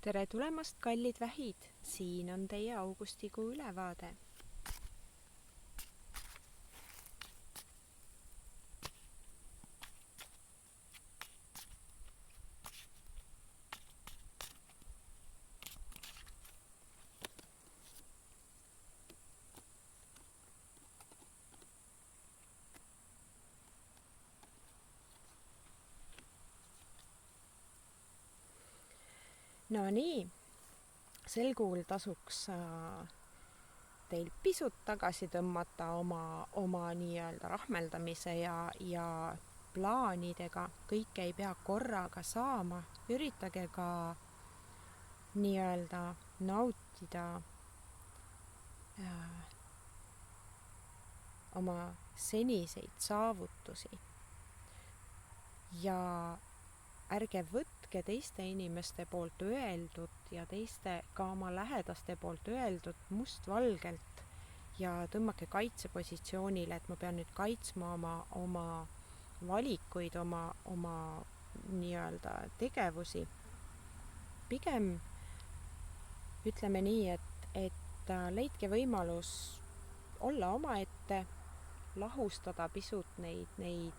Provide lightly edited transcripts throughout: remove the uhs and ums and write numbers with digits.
Tere tulemast, kallid vähid! Siin on teie augustikuu ülevaade. No nii, sel kuul tasuks teil pisut tagasi tõmmata oma nii-öelda rahmeldamise ja plaanidega. Kõike ei pea korraga saama. Üritage ka nii-öelda nautida oma seniseid saavutusi. Ja ärge võtke teiste inimeste poolt öeldud ja ka oma lähedaste poolt öeldud mustvalgelt ja tõmmake kaitsepositsioonile, et ma pean nüüd kaitsma oma valikuid, oma nii-öelda tegevusi. Pigem ütleme nii, et leidke võimalus olla omaette, lahustada pisut neid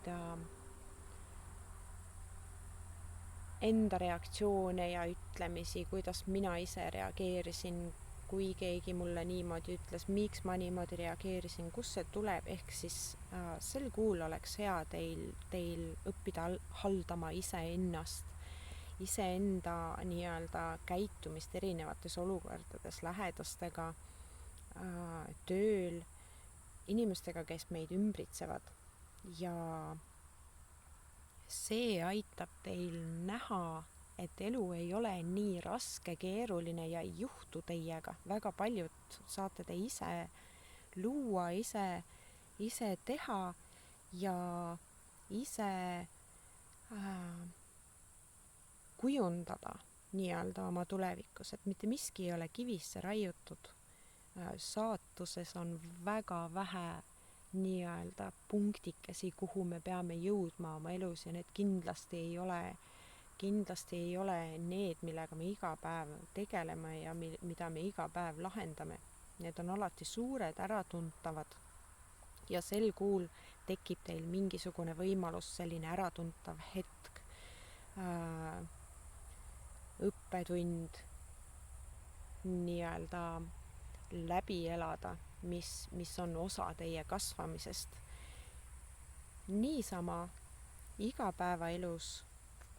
enda reaktsioone ja ütlemisi, kuidas mina ise reageerisin, kui keegi mulle niimoodi ütles, miks ma niimoodi reageerisin, kus see tuleb, ehk siis sel kuul oleks hea teil õppida haldama iseennast, iseenda nii-öelda käitumist erinevates olukordades, lähedastega, tööl, inimestega, kes meid ümbritsevad. Ja see aitab teil näha, et elu ei ole nii raske, keeruline ja ei juhtu teiega. Väga paljud saate te ise luua, ise teha ja ise kujundada nii-öelda oma tulevikus, et mitte miski ei ole kivisse raiutud. Saatuses on väga vähe nii-öelda punktikesi, kuhu me peame jõudma oma elus ja need kindlasti ei ole need, millega me iga päev tegeleme ja mida me iga päev lahendame. Need on alati suured, äratuntavad ja sel kuul tekib teil mingisugune võimalus, selline äratuntav hetk, õppetund nii-öelda läbi elada, mis on osa teie kasvamisest. Niisama igapäevaelus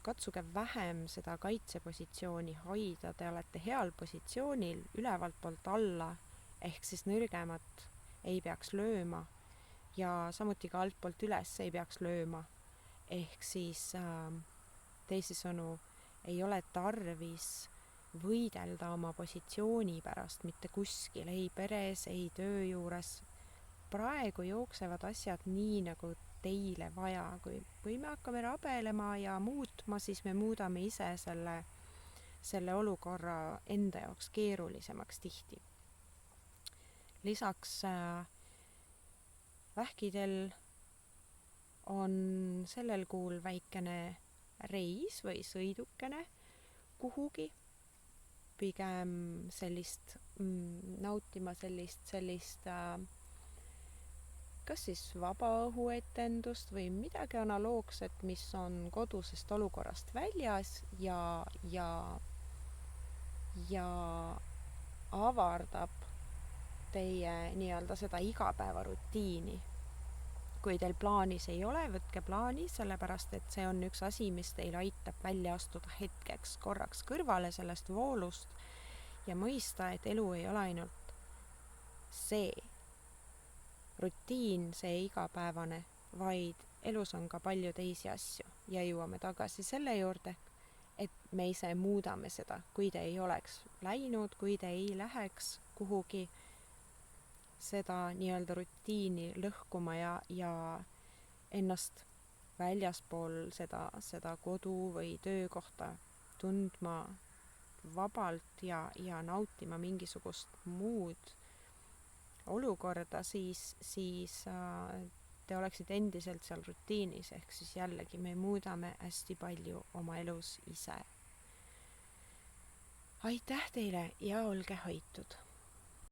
katsuge vähem seda kaitsepositsiooni hoida, te olete heal positsioonil ülevalt poolt alla, ehk siis nõrgemat ei peaks lööma ja samuti ka alt poolt üles ei peaks lööma. Ehk siis teisisõnu ei ole tarvis võidelda oma positsiooni pärast mitte kuskil, ei peres, ei töö juures. Praegu jooksevad asjad nii, nagu teile vaja. Kui me hakkame rabelema ja muutma, siis me muudame ise selle olukorra enda jaoks keerulisemaks tihti. Lisaks vähkidel on sellel kuul väikene reis või sõidukene kuhugi, pigem nautima sellist kas siis vabaõhuetendust või midagi analoogset, mis on kodusest olukorrast väljas ja avardab teie nii-öelda seda igapäevarutiini. Kui teil plaanis ei ole, võtke plaani, sellepärast et see on üks asi, mis teil aitab välja astuda hetkeks korraks kõrvale sellest voolust ja mõista, et elu ei ole ainult see rutiin, see igapäevane, vaid elus on ka palju teisi asju ja jõuame tagasi selle juurde, et me ise muudame seda, kui te ei oleks läinud, kui te ei läheks kuhugi seda nii-öelda rutiini lõhkuma ja ennast väljaspool seda kodu või töökohta tundma vabalt ja nautima mingisugust muud olukorda, siis te oleksite endiselt seal rutiinis, ehk siis jällegi me muudame hästi palju oma elus ise. aitäh teile ja olge hoitud!